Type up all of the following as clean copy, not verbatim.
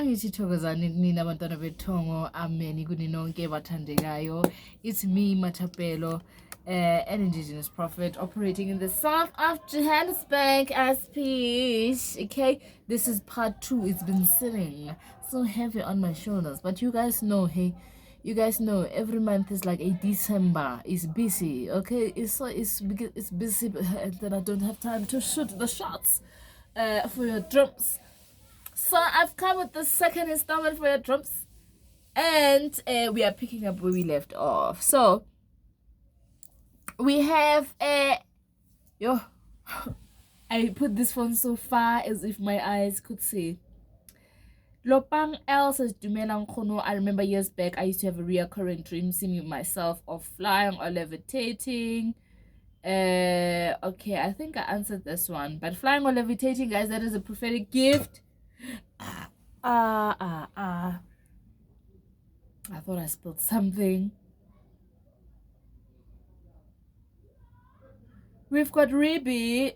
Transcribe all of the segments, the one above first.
Angithi thokozani nina bantwana bethongo ameni kuninonke bathandekayo. It's me Matapelo, an indigenous prophet operating in the south of Johannesburg as peace. Okay, this is part 2. It's been sitting so heavy on my shoulders, but you guys know, hey, you guys know every month is like a December. It's busy, okay? It's busy that I don't have time to shoot the shots for your drums. So I've come with the second installment for your drums, and we are picking up where we left off. So we have yo I put this phone so far as if my eyes could see. Lopang L says Dumelang Kono. I remember years back I used to have a recurrent dream seeing myself of flying or levitating. Okay, I think I answered this one. But flying or levitating, guys, that is a prophetic gift. I thought I spilled something. We've got Ruby.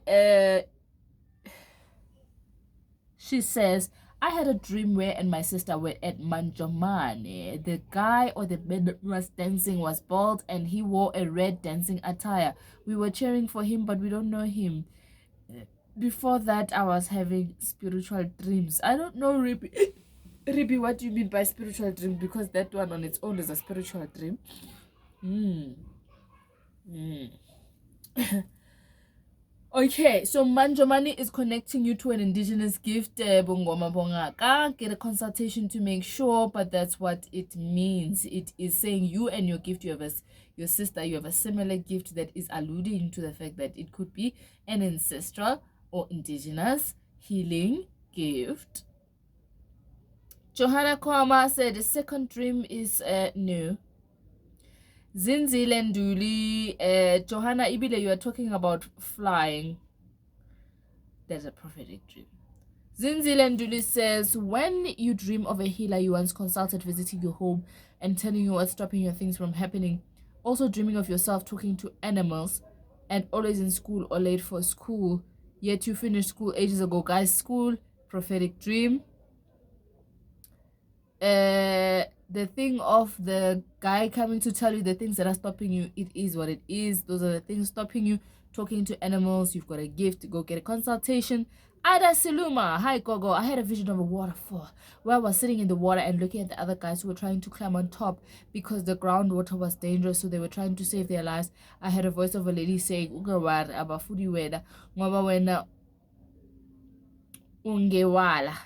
She says, I had a dream where and my sister were at Manjomane. The guy or the man was dancing was bald and he wore a red dancing attire. We were cheering for him, but we don't know him. Before that, I was having spiritual dreams. I don't know, Ruby. Ruby, what do you mean by spiritual dream? Because that one on its own is a spiritual dream. Okay, so Manjomani is connecting you to an indigenous gift. Bongoma bongaka. Get a consultation to make sure, but that's what it means. It is saying you and your gift, your sister, you have a similar gift that is alluding to the fact that it could be an ancestral or indigenous healing gift. Johanna Kwama said the second dream is new. Zinzile Nduli, Johanna Ibile, you are talking about flying. That's a prophetic dream. Zinzile Nduli says, when you dream of a healer you once consulted visiting your home and telling you what's stopping your things from happening, also dreaming of yourself talking to animals and always in school or late for school, yet you finished school ages ago. Guys, school, prophetic dream. The thing of the guy coming to tell you the things that are stopping you, it is what it is. Those are the things stopping you. Talking to animals, you've got a gift, go get a consultation. Ada Siluma, hi Gogo. I had a vision of a waterfall where I was sitting in the water and looking at the other guys who were trying to climb on top because the groundwater was dangerous, so they were trying to save their lives. I had a voice of a lady saying, Ugawar abafudi weda, ngoba wena ungewala.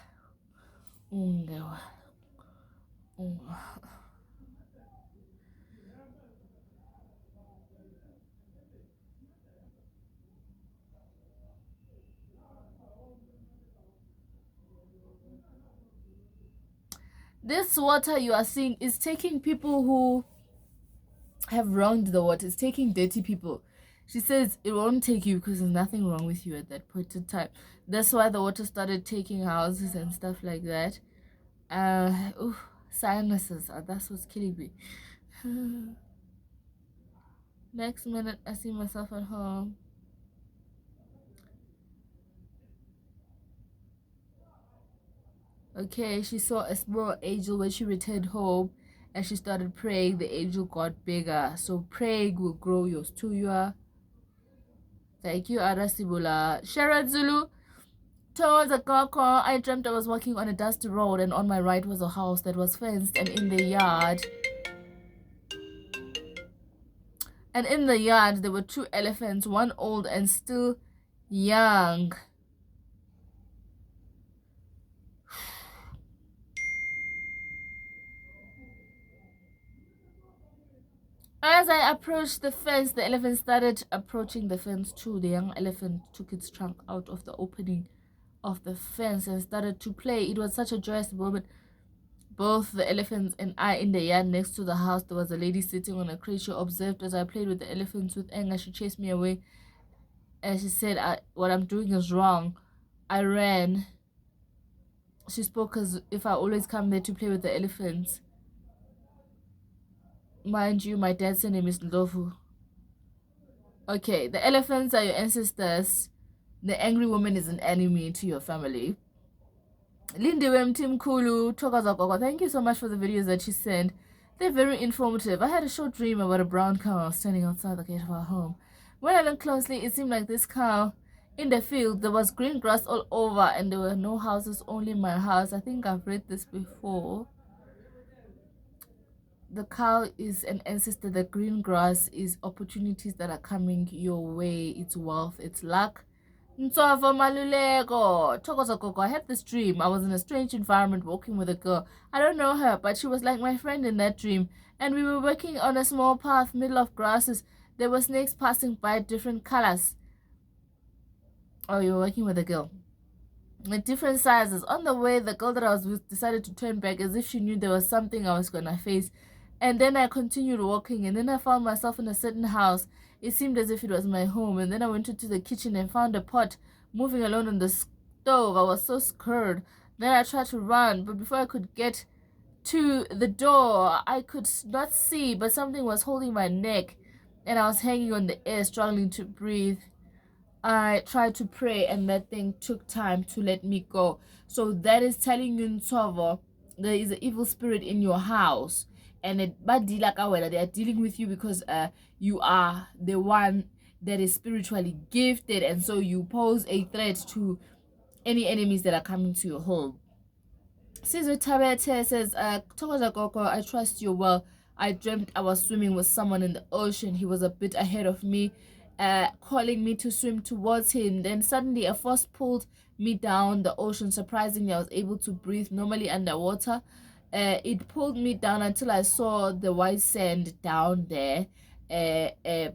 This water you are seeing is taking people who have wronged the water. It's taking dirty people. She says it won't take you because there's nothing wrong with you at that point in time. That's why the water started taking houses and stuff like that. Sinuses, that's what's killing me. Next minute I see myself at home. Okay, she saw a small angel when she returned home and she started praying. The angel got bigger. So praying will grow your stuya. Thank you, Arasibula. Sharon Zulu. Towards a car, I dreamt I was walking on a dusty road and on my right was a house that was fenced, and in the yard there were 2 elephants, one old and still young. As I approached the fence, the elephant started approaching the fence too. The young elephant took its trunk out of the opening of the fence and started to play. It was such a joyous moment. Both the elephants and I in the yard next to the house. There was a lady sitting on a crate. She observed as I played with the elephants with anger. She chased me away and she said, what I'm doing is wrong. I ran. She spoke as if I always come there to play with the elephants. Mind you, my dad's name is Ndovu. Okay, the elephants are your ancestors. The angry woman is an enemy to your family. Lindiwe Mtimkulu, Thokoza Gogo, thank you so much for the videos that you sent. They're very informative. I had a short dream about a brown cow standing outside the gate of our home. When I looked closely, it seemed like this cow in the field, there was green grass all over and there were no houses, only my house. I think I've read this before. The cow is an ancestor. The green grass is opportunities that are coming your way. It's wealth, it's luck. Ntsofa Maluleko, Thokoza Gogo, I had this dream. I was in a strange environment walking with a girl. I don't know her, but she was like my friend in that dream. And we were walking on a small path, middle of grasses. There were snakes passing by, different colors. Oh, you were working with a girl. With different sizes. On the way, the girl that I was with decided to turn back as if she knew there was something I was gonna face. And then I continued walking, and then I found myself in a certain house. It seemed as if it was my home. And then I went into the kitchen and found a pot moving alone on the stove. I was so scared. Then I tried to run, but before I could get to the door, I could not see, but something was holding my neck, and I was hanging on the air, struggling to breathe. I tried to pray, and that thing took time to let me go. So that is telling you, Ntovo, there is an evil spirit in your house, and they are dealing with you because you are the one that is spiritually gifted, and so you pose a threat to any enemies that are coming to your home. Caesar Tabete says, Thokoza Gogo, I trust you well. I dreamt I was swimming with someone in the ocean. He was a bit ahead of me, calling me to swim towards him. Then suddenly a force pulled me down the ocean. Surprisingly, I was able to breathe normally underwater. It pulled me down until I saw the white sand down there and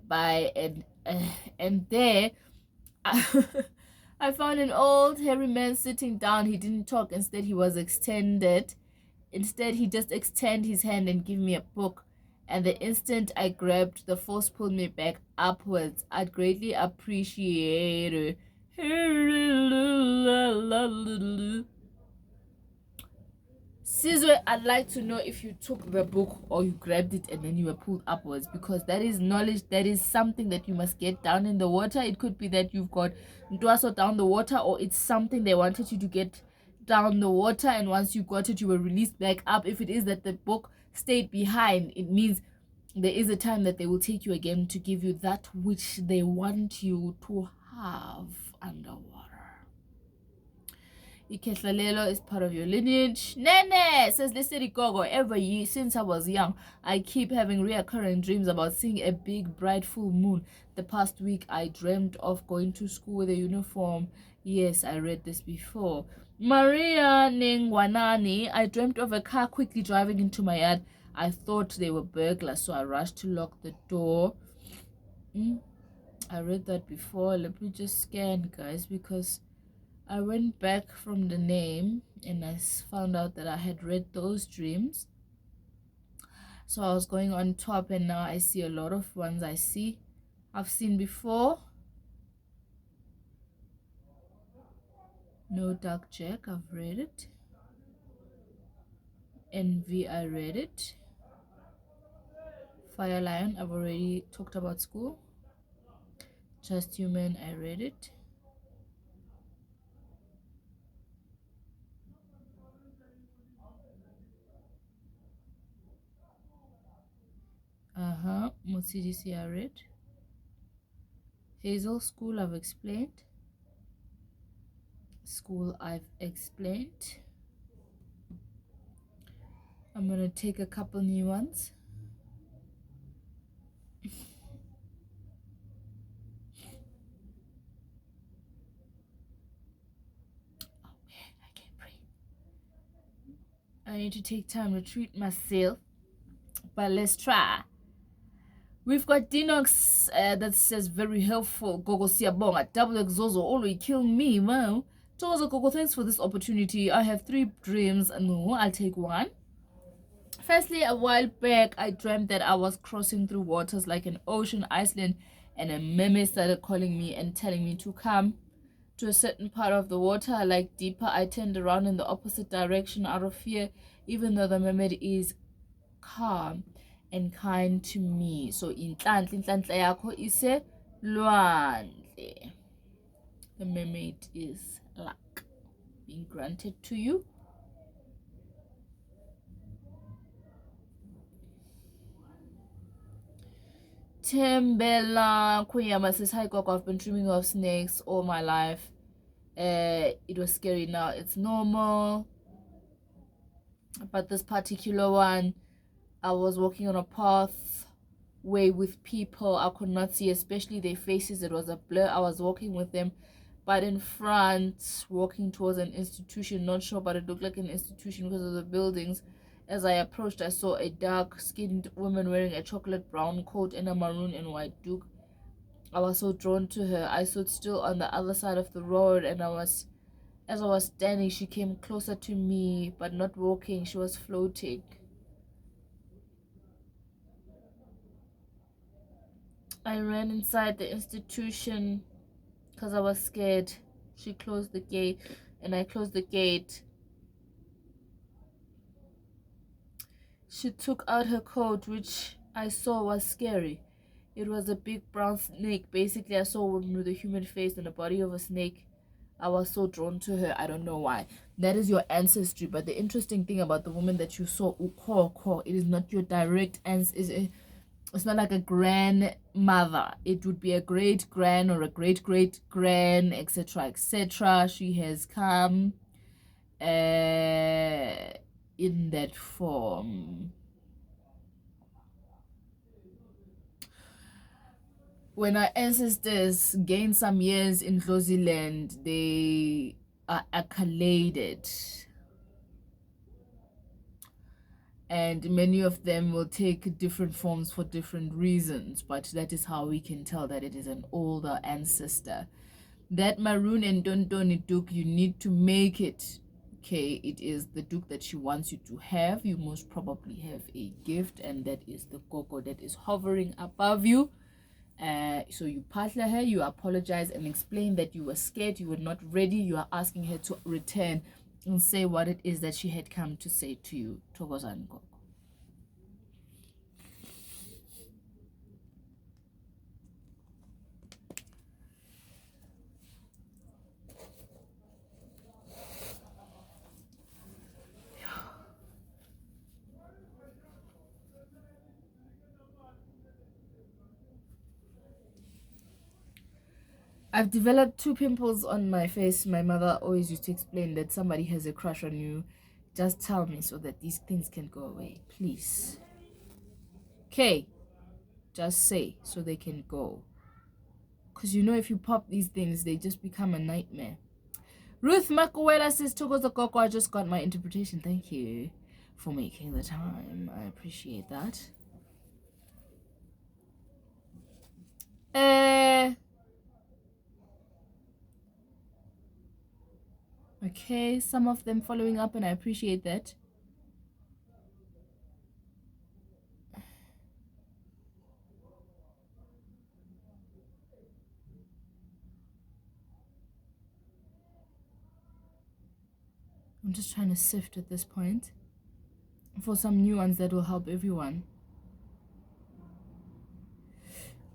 there I found an old hairy man sitting down. He didn't talk. Instead, he was extended. Instead, he just extended his hand and gave me a book. And the instant I grabbed, the force pulled me back upwards. I'd greatly appreciate it. Caesar, I'd like to know if you took the book or you grabbed it and then you were pulled upwards, because that is knowledge. That is something that you must get down in the water. It could be that you've got Ndwaso down the water, or it's something they wanted you to get down the water, and once you got it, you were released back up. If it is that the book stayed behind, it means there is a time that they will take you again to give you that which they want you to have underwater. Ikehlalelo is part of your lineage. Nene says, listen, Gogo, every year since I was young, I keep having reoccurring dreams about seeing a big, bright full moon. The past week, I dreamt of going to school with a uniform. Yes, I read this before. Maria Nengwanani, I dreamt of a car quickly driving into my yard. I thought they were burglars, so I rushed to lock the door. I read that before. Let me just scan, guys, because I went back from the name and I found out that I had read those dreams. So I was going on top, and now I see a lot of ones I've seen before. No Dark Jack, I've read it. Envy, I read it. Fire Lion, I've already talked about school. Just Human, I read it. CDC, I read. Hazel, School, I've explained. School, I've explained. I'm gonna take a couple new ones. I can't breathe. I need to take time to treat myself, but let's try. We've got Dinox that says very helpful. Gogo Siabonga, double exozo, always kill me. Wow. Tozo Gogo, thanks for this opportunity. I have 3 dreams. No, I'll take one. Firstly, a while back, I dreamt that I was crossing through waters like an ocean, Iceland, and a mermaid started calling me and telling me to come to a certain part of the water, like deeper. I turned around in the opposite direction out of fear, even though the mermaid is calm and kind to me. So inhlanhla yakho ise lwandle. The mermaid is luck. being granted to you. Tembela Kuyama says, hi Coco, I've been dreaming of snakes all my life. It was scary, now it's normal. But this particular one, I was walking on a pathway with people I could not see, especially their faces. It was a blur. I was walking with them, but in front, walking towards an institution, not sure, but it looked like an institution because of the buildings. As I approached, I saw a dark-skinned woman wearing a chocolate brown coat and a maroon and white duke. I was so drawn to her. I stood still on the other side of the road, and as I was standing, she came closer to me, but not walking. She was floating. I ran inside the institution because I was scared. She closed the gate, and I closed the gate. She took out her coat, which I saw was scary. It was a big brown snake. Basically, I saw a woman with a human face and the body of a snake. I was so drawn to her. I don't know why. That is your ancestry. But the interesting thing about the woman that you saw, Ukoko, it is not your direct ancestry. It's not like a grandmother. It would be a great grand or a great great grand, etc., etc. She has come in that form. When our ancestors gained some years in Land, they are accoladed, and many of them will take different forms for different reasons, but that is how we can tell that it is an older ancestor. That maroon and Dondoni Duke, you need to make it. Okay, it is the Duke that she wants you to have. You most probably have a gift, and that is the Coco that is hovering above you. So you partner her, you apologize and explain that you were scared, you were not ready. You are asking her to return and say what it is that she had come to say to you. Thokozani Coco. I've developed 2 pimples on my face. My mother always used to explain that somebody has a crush on you. Just tell me so that these things can go away, please. Okay, just say so they can go. Because you know, if you pop these things, they just become a nightmare. Ruth Makuela says, Togoza Coco, I just got my interpretation. Thank you for making the time. I appreciate that. Okay, some of them following up, and I appreciate that. I'm just trying to sift at this point for some new ones that will help everyone.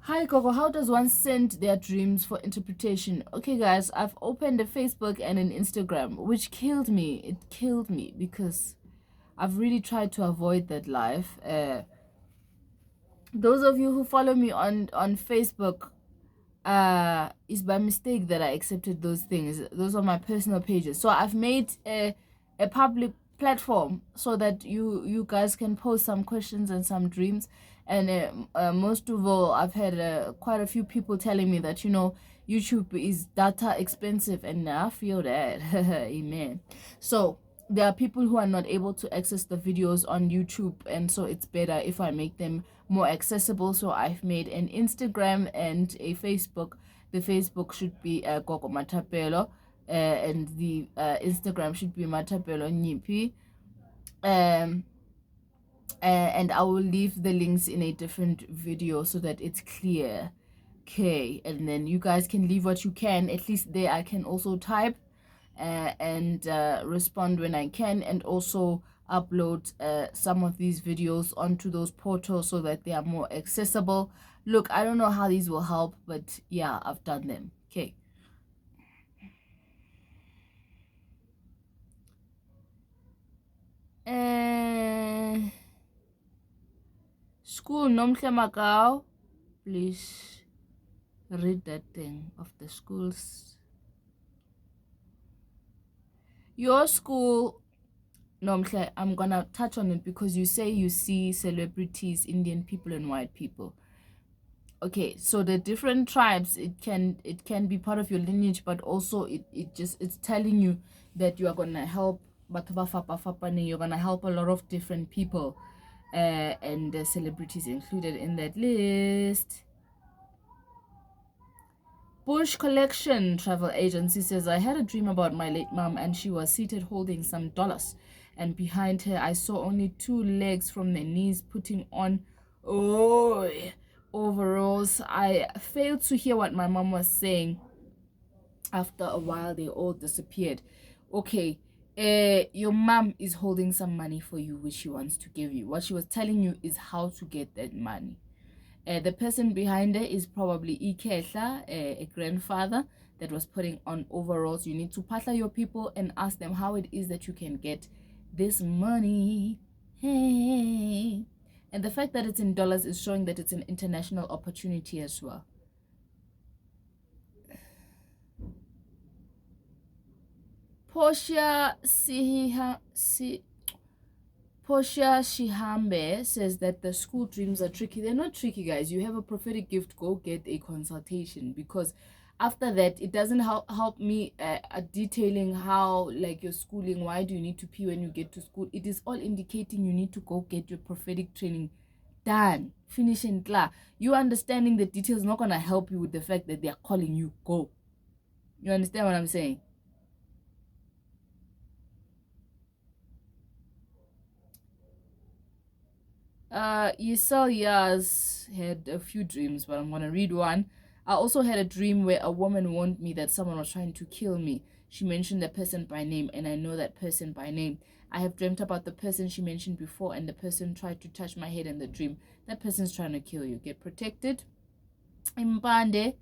Hi Coco, how does one send their dreams for interpretation? Okay guys, I've opened a Facebook and an Instagram, which killed me. It killed me because I've really tried to avoid that life. Those of you who follow me on Facebook, it's by mistake that I accepted those things. Those are my personal pages. So I've made a public platform so that you guys can post some questions and some dreams. And most of all, I've had quite a few people telling me that, you know, YouTube is data expensive, and I feel that. Amen. So there are people who are not able to access the videos on YouTube, and so it's better if I make them more accessible. So I've made an Instagram and a Facebook. The Facebook should be Gogo Matapelo, and the Instagram should be Matapelo Nyipi. And I will leave the links in a different video so that it's clear. Okay, and then you guys can leave what you can. At least there I can also type and respond when I can, and also upload some of these videos onto those portals so that they are more accessible. Look, I don't know how these will help, but yeah, I've done them. Okay. School nomhle makau. Please read that thing of the schools. Your school, nomhle, I'm gonna touch on it because you say you see celebrities, Indian people and white people. Okay, so the different tribes, it can be part of your lineage, but also it's telling you that you are gonna help you're gonna help a lot of different people, and the celebrities included in that list. Bush Collection Travel Agency says, I had a dream about my late mom and she was seated holding some dollars, and behind her I saw only 2 legs from the knees putting on overalls. I failed to hear what my mom was saying. After a while they all disappeared. Okay, your mom is holding some money for you which she wants to give you. What she was telling you is how to get that money. The person behind it is probably Ikehla, a grandfather that was putting on overalls. You need to patla your people and ask them how it is that you can get this money. Hey. And the fact that it's in dollars is showing that it's an international opportunity as well. Portia Shihambe says that the school dreams are tricky. They're not tricky, guys. You have a prophetic gift, go get a consultation, because after that it doesn't help me detailing how, like, your schooling, why do you need to pee when you get to school. It is all indicating you need to go get your prophetic training done, finish and clear. You understanding the details not gonna help you with the fact that they are calling you. Go. You understand what I'm saying? Yas had a few dreams, but I'm gonna read one. I also had a dream where a woman warned me that someone was trying to kill me. She mentioned the person by name, and I know that person by name. I have dreamt about the person she mentioned before, and the person tried to touch my head in the dream. That person's trying to kill you. Get protected. Impande,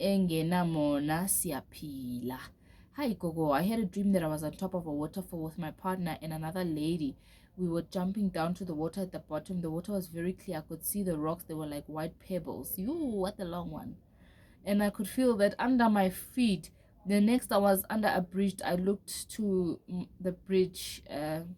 engenamona siapila. Hi Gogo, I had a dream that I was on top of a waterfall with my partner and another lady. We were jumping down to the water at the bottom. The water was very clear. I could see the rocks. They were like white pebbles. You, what a long one. And I could feel that under my feet. The next I was under a bridge. I looked to the bridge, and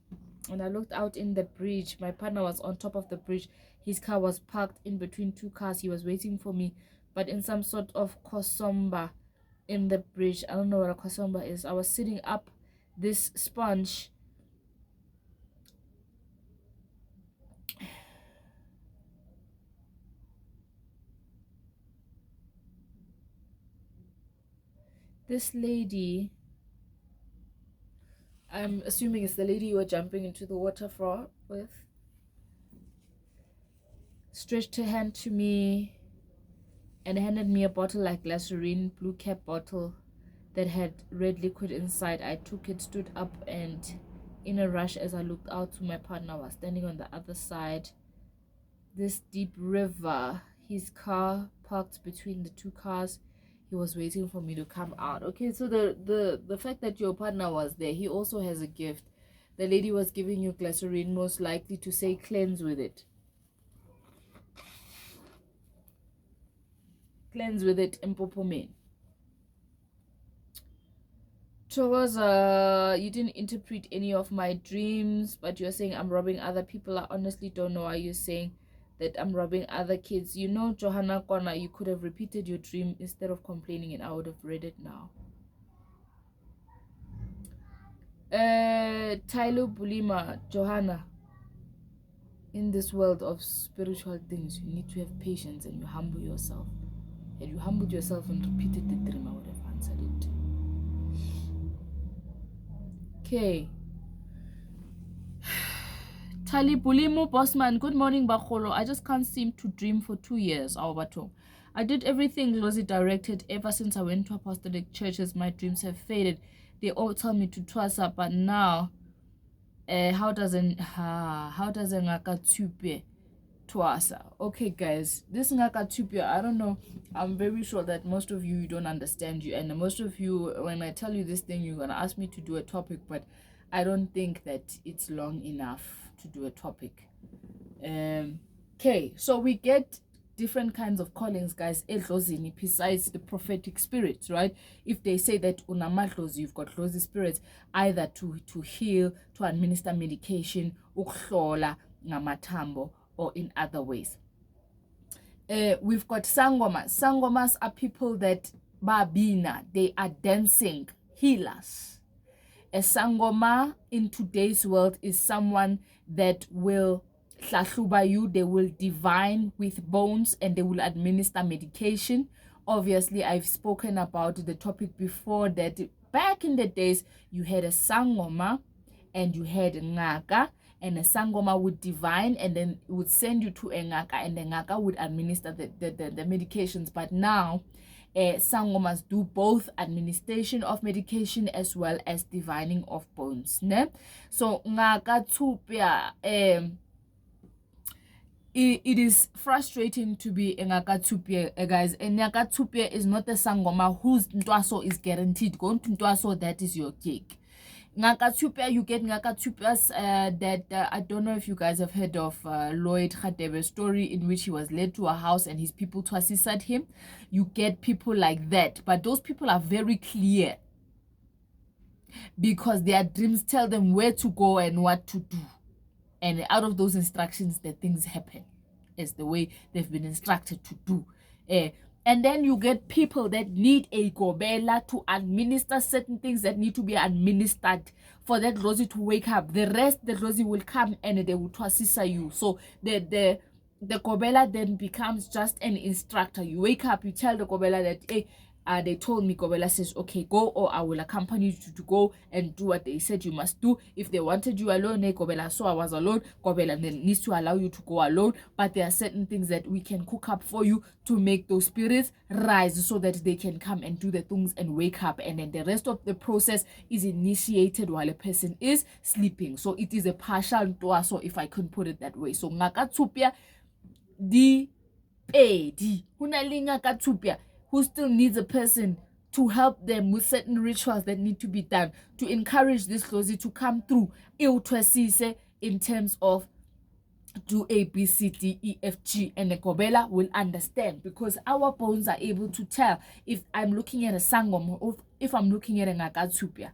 I looked out in the bridge. My partner was on top of the bridge. His car was parked in between 2 cars. He was waiting for me, but in some sort of kosomba in the bridge. I don't know what a kosomba is. I was sitting up this sponge. This lady, I'm assuming it's the lady you were jumping into the water with, stretched her hand to me and handed me a bottle like glycerine, blue cap bottle that had red liquid inside. I took it, stood up, and in a rush, as I looked out to my partner was standing on the other side. This deep river, his car parked between the 2 cars. He was waiting for me to come out. Okay, so the fact that your partner was there, he also has a gift. The lady was giving you glycerine, most likely to say cleanse with it. Cleanse with it, Mpopomen. Chogoza, you didn't interpret any of my dreams, but you're saying I'm robbing other people. I honestly don't know why you're saying that I'm robbing other kids. You know, Johanna Kona, you could have repeated your dream instead of complaining, and I would have read it now. Tylo Bulima, Johanna, in this world of spiritual things, you need to have patience and you humble yourself. Had you humbled yourself and repeated the dream, I would have answered it. Okay. Tali Bulimo Bossman, good morning, Bakholo. I just can't seem to dream for 2 years, Awabato. I did everything closely directed ever since I went to apostolic churches. My dreams have faded. They all tell me to twasa, but now, how does ngaka tupe twasa? Okay, guys, this ngaka tupe, I don't know. I'm very sure that most of you don't understand you, and most of you, when I tell you this thing, you're gonna ask me to do a topic, but I don't think that it's long enough to do a topic. Okay, so we get different kinds of callings, guys, edlozini, besides the prophetic spirits, right? If they say that unamadlozi, you've got dlozi spirits, either to heal, to administer medication, ukuhlola ngamatambo, or in other ways. We've got sangomas. Sangomas are people that babina, they are dancing healers. A sangoma in today's world is someone that will hlahluba you, they will divine with bones, and they will administer medication. Obviously, I've spoken about the topic before that back in the days, you had a sangoma and you had a ngaka, and a sangoma would divine and then would send you to a ngaka, and the ngaka would administer the medications. But now, sangomas do both administration of medication as well as divining of bones. Ne? So ngaka tupia, it is frustrating to be a ngaka tupia, guys. And ngaka tupia is not a sangoma whose ntwaso is guaranteed. Going to ntwaso, that is your cake. Ngaka you get Ngaka that I don't know if you guys have heard of Lloyd Khadebe's story in which he was led to a house and his people twasisad him. You get people like that, but those people are very clear because their dreams tell them where to go and what to do, and out of those instructions, the things happen as the way they've been instructed to do. And then you get people that need a gobela to administer certain things that need to be administered for that Rosie to wake up. The rest, the Rosie will come and they will twasisa you. So the gobela then becomes just an instructor. You wake up, you tell the gobela that, hey, they told me, Gobela says, okay, go, or I will accompany you to go and do what they said you must do. If they wanted you alone, Gobela, so I was alone, Gobela then needs to allow you to go alone. But there are certain things that we can cook up for you to make those spirits rise so that they can come and do the things and wake up. And then the rest of the process is initiated while a person is sleeping. So it is a partial toa, so if I can put it that way. So ngakatsupia di pedi. Hunalinga katsupia, who still needs a person to help them with certain rituals that need to be done to encourage this Lozi to come through in terms of do A, B, C, D, E, F, G, and the Gobela will understand because our bones are able to tell if I'm looking at a Sangom or if I'm looking at a Ngakatsupia.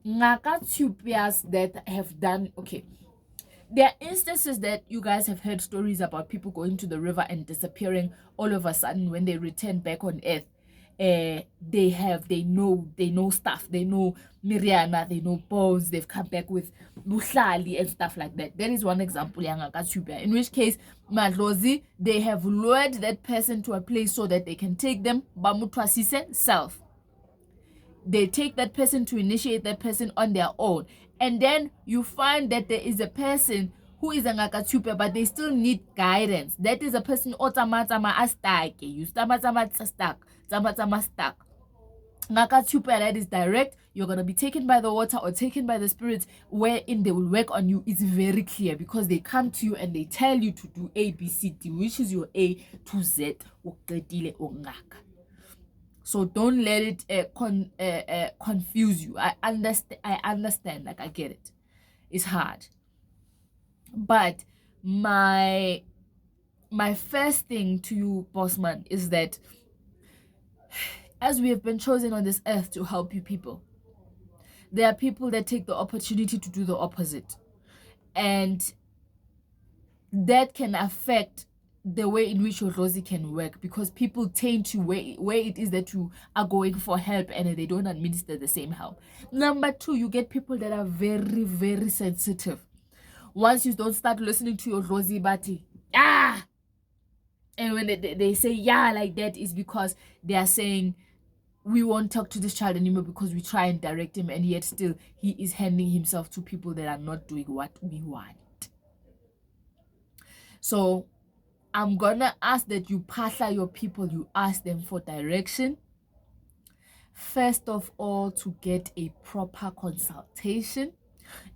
Ngakatsupias that have done, okay, there are instances that you guys have heard stories about people going to the river and disappearing all of a sudden when they return back on earth. They know stuff. They know Miriana, they know bones. They've come back with buhlali and stuff like that. That is one example, in which case, Madlozi, they have lured that person to a place so that they can take them, bamutwasise self. They take that person to initiate that person on their own. And then you find that there is a person who is a ngakatsupe, but they still need guidance. That is a person otamatama astake. You stamatama stuck. Tamatama stuck. Ngakatsupe, that is direct. You're gonna be taken by the water or taken by the spirits, wherein they will work on you. It's very clear because they come to you and they tell you to do A, B, C, D, which is your A to Z. So don't let it confuse you. I understand. Like I get it. It's hard. But my first thing to you, Bossman, is that as we have been chosen on this earth to help you people, there are people that take the opportunity to do the opposite. And that can affect the way in which your Rosie can work because people tend to where it is that you are going for help and they don't administer the same help. Number two, you get people that are very, very sensitive. Once you don't start listening to your Rosie Bati, and when they say yeah like that is because they are saying we won't talk to this child anymore because we try and direct him and yet still he is handing himself to people that are not doing what we want. So I'm gonna ask that you pasha your people, you ask them for direction. First of all, to get a proper consultation,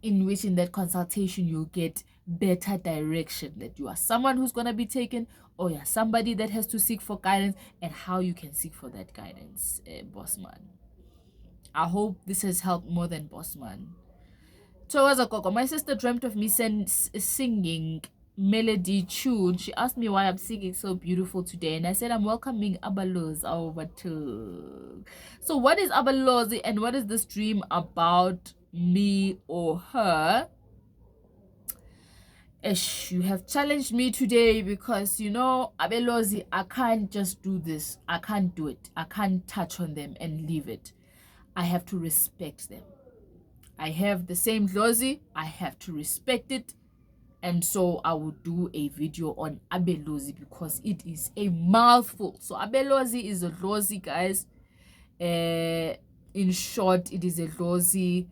in which in that consultation you'll get better direction, that you are someone who's gonna be taken or you're somebody that has to seek for guidance and how you can seek for that guidance, Bossman. I hope this has helped more than Bossman. Towaza Koko, my sister dreamt of me singing melody tune. She asked me why I'm singing so beautiful today, and I said I'm welcoming Abalozi over to. So what is Abalozi and what is this dream about me or her? Ish, you have challenged me today because Abelozi, I can't just do this. I can't do it. I can't touch on them and leave it. I have to respect them. I have the same Lozi. I have to respect it. And so I will do a video on Abelozi because it is a mouthful. So Abelozi is a Lozi, guys. In short, it is a Lozi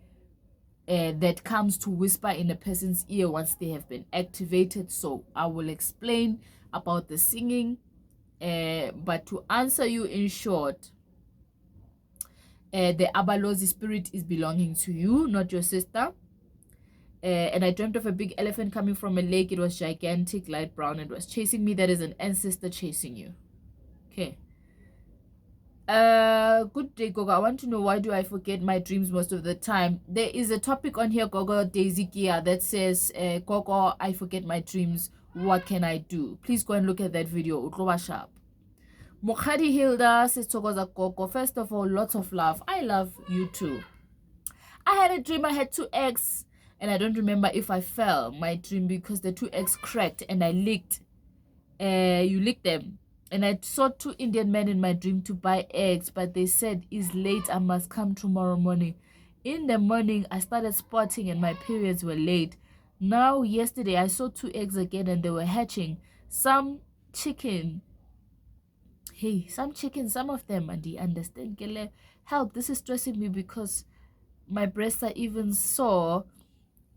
that comes to whisper in a person's ear once they have been activated. So I will explain about the singing. But to answer you in short, the Abalozi spirit is belonging to you, not your sister. And I dreamt of a big elephant coming from a lake. It was gigantic, light brown. It was chasing me. That is an ancestor chasing you. Okay. Good day, Gogo. I want to know, why do I forget my dreams most of the time? There is a topic on here, Gogo Daisy Kia, that says, Gogo, I forget my dreams. What can I do? Please go and look at that video. Utloba sharp. Mokhadi Hilda says, Togoza Gogo. First of all, lots of love. I love you too. I had a dream I had 2 eggs, and I don't remember if I fell my dream because the 2 eggs cracked and I licked. You licked them. And I saw 2 Indian men in my dream to buy eggs, but they said, it's late, I must come tomorrow morning. In the morning, I started spotting and my periods were late. Now, yesterday, I saw 2 eggs again and they were hatching. Some chicken, some of them, and you understand, Gele, help, this is stressing me because my breasts are even sore.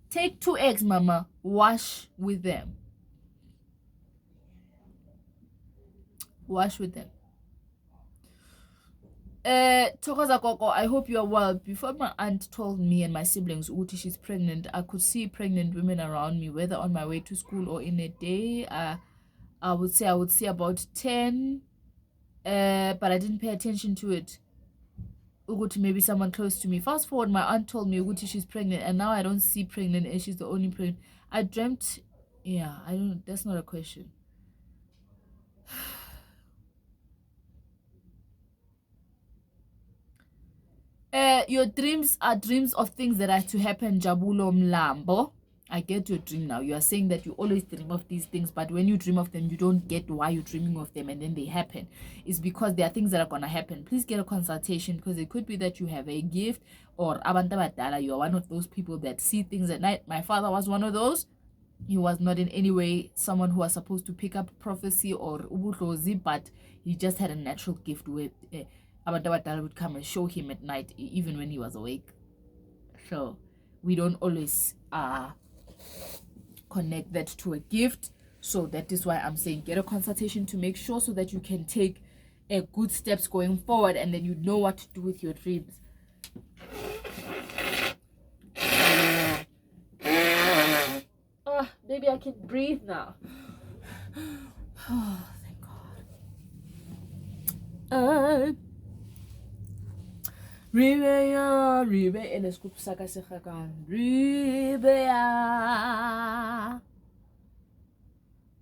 Take 2 eggs, mama, wash with them. Wash with them. Tokoza Koko, I hope you are well. Before my aunt told me and my siblings Uti she's pregnant, I could see pregnant women around me, whether on my way to school or in a day. I would see about 10, but I didn't pay attention to it. Uguti, maybe someone close to me. Fast forward, my aunt told me Uguti she's pregnant, and now I don't see pregnant and she's the only pregnant. I dreamt, yeah, I don't, that's not a question. Your dreams are dreams of things that are to happen, Jabulo Mlambo. I get your dream now. You are saying that you always dream of these things, but when you dream of them, you don't get why you're dreaming of them and then they happen. It's because there are things that are going to happen. Please get a consultation, because it could be that you have a gift, or Abantabadala, you are one of those people that see things at night. My father was one of those. He was not in any way someone who was supposed to pick up prophecy or ubudlozi, but he just had a natural gift with Abantabadala would come and show him at night, even when he was awake. So we don't always connect that to a gift. So that is why I'm saying get a consultation to make sure, so that you can take good steps going forward, and then you know what to do with your dreams. Maybe I can breathe now. Oh, thank God. Ribe ene scoop saka segakan. Ribe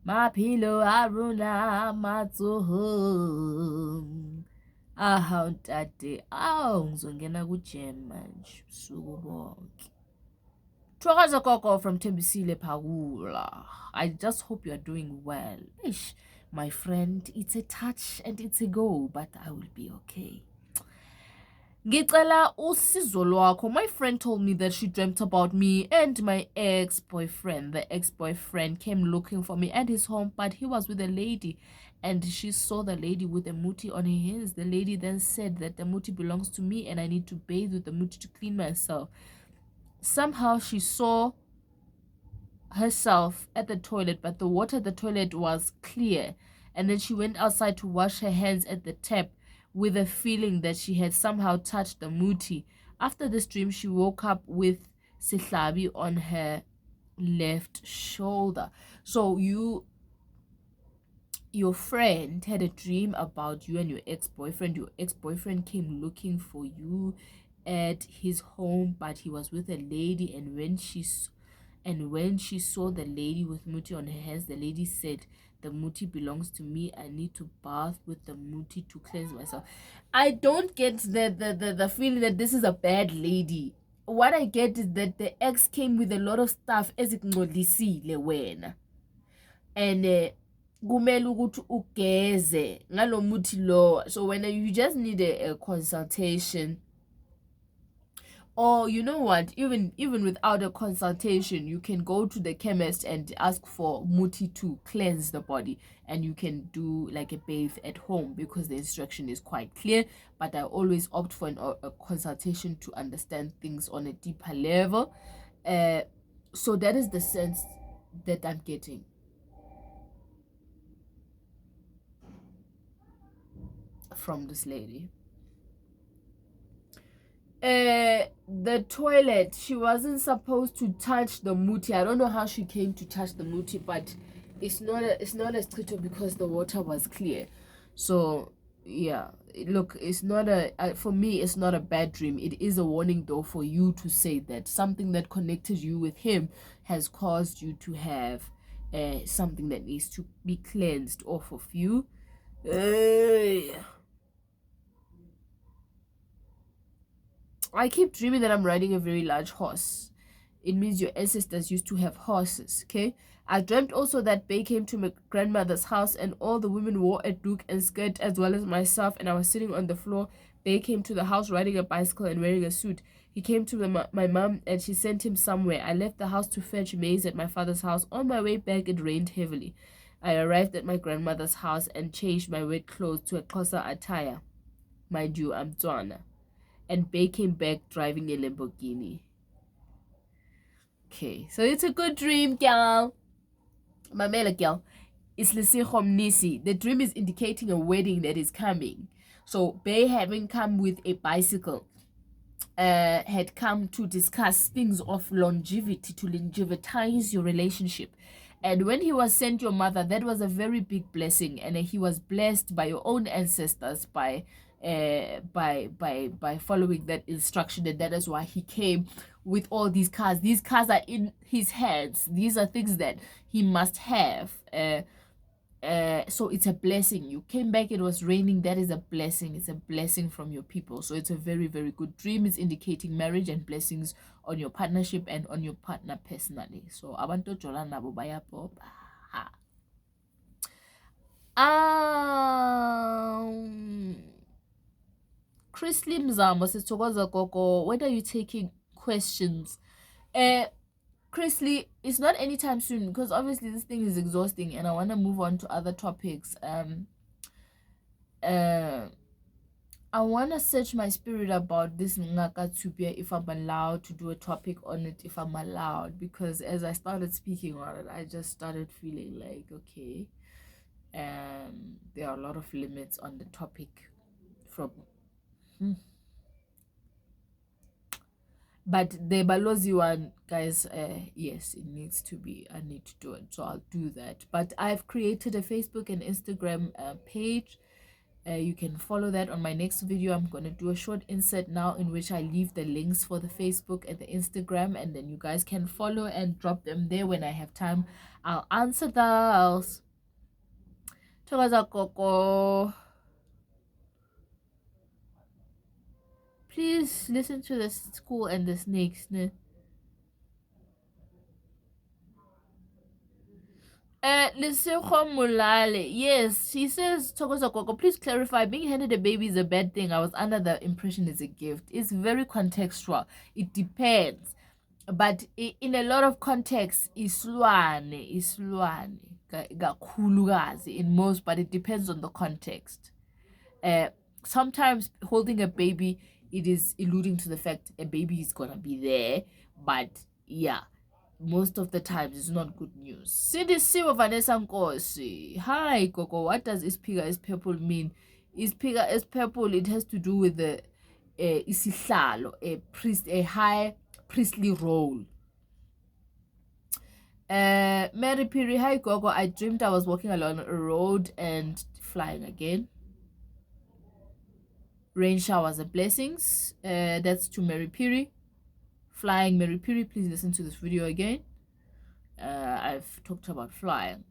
Mapilo aruna matsuhum. Ahawutate ngizongena ku-jam manje usuku bonke. Thokoza Koko from Tembisile Pagula. I just hope you are doing well. Ish, my friend, it's a touch and it's a go, but I will be okay. Ngicela usizo lwakho. My friend told me that she dreamt about me and my ex-boyfriend. The ex-boyfriend came looking for me at his home, but he was with a lady, and she saw the lady with a muti on her hands. The lady then said that the muti belongs to me and I need to bathe with the muti to clean myself. Somehow she saw herself at the toilet, but the water at the toilet was clear, and then she went outside to wash her hands at the tap with a feeling that she had somehow touched the muti. After this dream, she woke up with sihlabi on her left shoulder. So your friend had a dream about you and your ex-boyfriend. Your ex-boyfriend came looking for you at his home, but he was with a lady, and when she saw the lady with muti on her hands, the lady said, the muti belongs to me. I need to bath with the muti to cleanse myself. I don't get the feeling that this is a bad lady. What I get is that the ex came with a lot of stuff ezingcolisile wena, and kumele ukuthi ugeze ngalo muthi lo. So when you just need a consultation, or you know what, even without a consultation, you can go to the chemist and ask for muti to cleanse the body, and you can do like a bathe at home, because the instruction is quite clear. But I always opt for a consultation to understand things on a deeper level. So that is the sense that I'm getting from this lady. The toilet, she wasn't supposed to touch the muti. I don't know how she came to touch the muti, but it's not a stricto, because the water was clear. So yeah, look, it's not for me, it's not a bad dream. It is a warning though, for you to say that something that connected you with him has caused you to have something that needs to be cleansed off of you. I keep dreaming that I'm riding a very large horse. It means your ancestors used to have horses, okay? I dreamt also that Bay came to my grandmother's house, and all the women wore a doek and skirt as well as myself, and I was sitting on the floor. Bay came to the house riding a bicycle and wearing a suit. He came to my mom, and she sent him somewhere. I left the house to fetch maize at my father's house. On my way back, it rained heavily. I arrived at my grandmother's house and changed my wet clothes to a Xhosa attire. Mind you, I'm Tswana. And Bay came back driving a Lamborghini. Okay, so it's a good dream, girl. Mamela, girl. It's Nisi. The dream is indicating a wedding that is coming. So Bay, having come with a bicycle, had come to discuss things of longevity, to longevitize your relationship. And when he was sent your mother, that was a very big blessing, and he was blessed by your own ancestors by following that instruction, and that is why he came with all these cars. These cars are in his hands. These are things that he must have. So it's a blessing. You came back, it was raining. That is a blessing. It's a blessing from your people. So it's a very, very good dream. It's indicating marriage and blessings on your partnership and on your partner personally. So abantu jola nabo bayapopa. Chris Limzamo says, Togoza Gogo, when are you taking questions? Chris Lee, it's not anytime soon, because obviously this thing is exhausting and I want to move on to other topics. I want to search my spirit about this Ngaka Tupia, if I'm allowed to do a topic on it, if I'm allowed, because as I started speaking on it, I just started feeling like, okay, there are a lot of limits on the topic from... But the Balozi one, guys, yes, it needs to be, I need to do it, so I'll do that. But I've created a Facebook and Instagram page. You can follow that. On my next video, I'm going to do a short insert now in which I leave the links for the Facebook and the Instagram, and then you guys can follow and drop them there. When I have time, I'll answer those. Thokoza Koko. Please listen to the school and the snakes. Mulale. Yes, she says, Thokoza Koko, please clarify. Being handed a baby is a bad thing. I was under the impression it's a gift. It's very contextual. It depends. But in a lot of contexts, islwane, kakhulukazi in most, but it depends on the context. Sometimes holding a baby, it is alluding to the fact a baby is gonna be there, but yeah, most of the times it's not good news. Cindy Siwa Vanessa Nkosi. Hi Coco, what does Ispiga as purple mean? Ispiga as purple, it has to do with the isihlalo, a high priestly role. Mary Piri, hi Gogo, I dreamed I was walking along a road and flying again. Rain showers are blessings. That's to Mary Piri. Flying Mary Piri, please listen to this video again. I've talked about flying.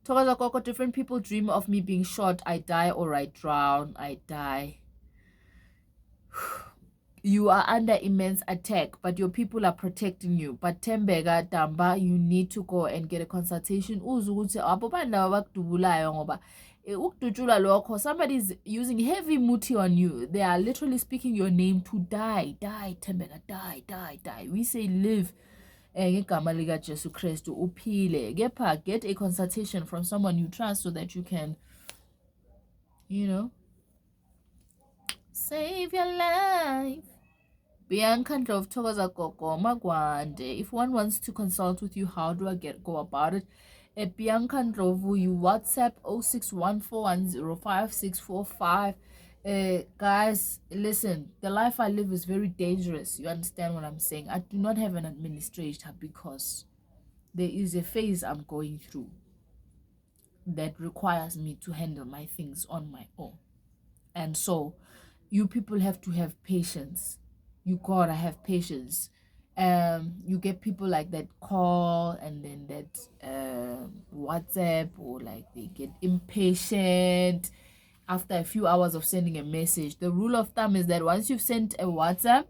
Tokaza Koko, different people dream of me being shot. I die or I drown. I die. You are under immense attack, but your people are protecting you. But Tembega Damba, you need to go and get a consultation. Somebody's using heavy muti on you. They are literally speaking your name to die. Die, Tembega, die, die, die. We say live. Ngegama lika Jesu Kristu uphile. Get a consultation from someone you trust so that you can, save your life. Bianca Ndlov Thokoza Gogo Magwande. If one wants to consult with you, how do I go about it? At Bianca Ndlovu, you WhatsApp 0614105645. Guys, listen, the life I live is very dangerous. You understand what I'm saying? I do not have an administrator because there is a phase I'm going through that requires me to handle my things on my own. And so you people have to have patience. You gotta have patience. You get people like that call and then that WhatsApp, or like they get impatient after a few hours of sending a message. The rule of thumb is that once you've sent a WhatsApp,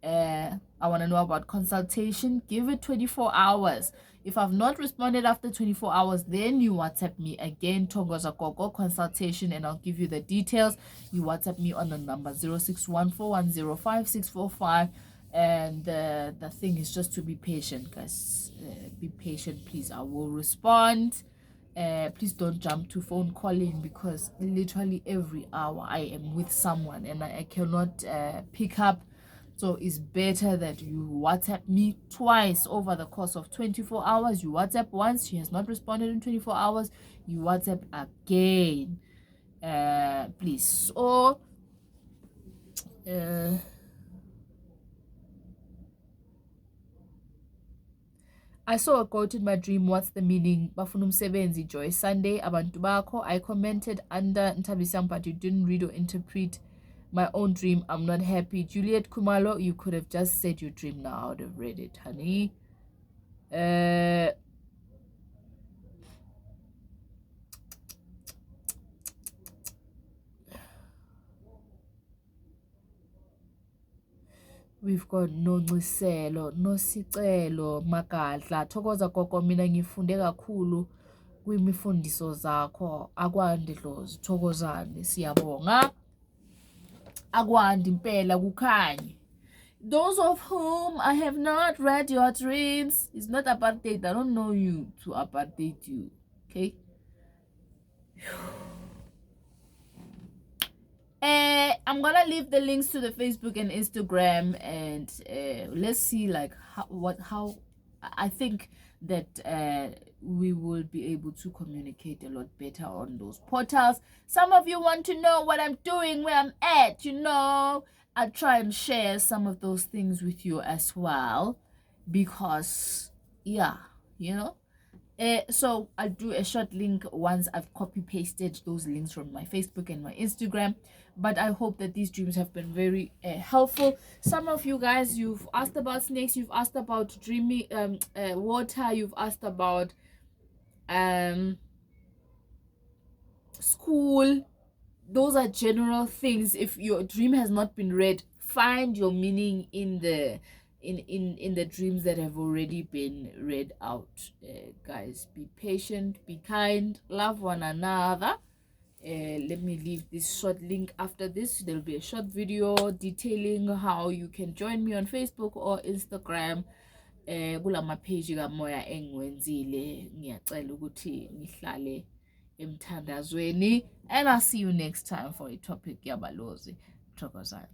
I want to know about consultation, give it 24 hours. If I've not responded after 24 hours, then you WhatsApp me again, Tongoza Gogo consultation, and I'll give you the details. You WhatsApp me on the number 0614105645. And the thing is just to be patient, guys. Be patient, please. I will respond. Please don't jump to phone calling, because literally every hour I am with someone and I cannot pick up. So it's better that you WhatsApp me twice over the course of 24 hours. You WhatsApp once, she has not responded in 24 hours. You WhatsApp again, please. So, I saw a quote in my dream. What's the meaning? Bafunum Sevenzi Joy Sunday Abantu Bakho. I commented under Ntabisang, but you didn't read or interpret my own dream. I'm not happy. Juliet Kumalo, you could have just said your dream now. I would have read it, honey. We've got Nonciselo, Nosicelo, Magadla. Thokoza Gogo, mina ngifunde kakhulu kwimifundiso zakho. Akwandi Dlozi, thokozani, siyabonga. Akwandi impela kukhanye. Those of whom I have not read your dreams, it's not apartheid. I don't know you to apartheid you. Okay? I'm gonna leave the links to the Facebook and Instagram, and let's see like how I think that we will be able to communicate a lot better on those portals. Some of you want to know what I'm doing, where I'm at, I'll try and share some of those things with you as well, because so I'll do a short link once I've copy pasted those links from my Facebook and my Instagram. But I hope that these dreams have been very helpful. Some of you guys, you've asked about snakes, you've asked about dreamy water, you've asked about school. Those are general things. If your dream has not been read, find your meaning in the dreams that have already been read out. Guys, be patient, be kind, love one another. Let me leave this short link after this. There'll be a short video detailing how you can join me on Facebook or Instagram. Kulama page kamoya engiwenzile. Ngiyacela ukuthi nihlale emthandazweni, and I'll see you next time for a topic yabalozi. Thokozani.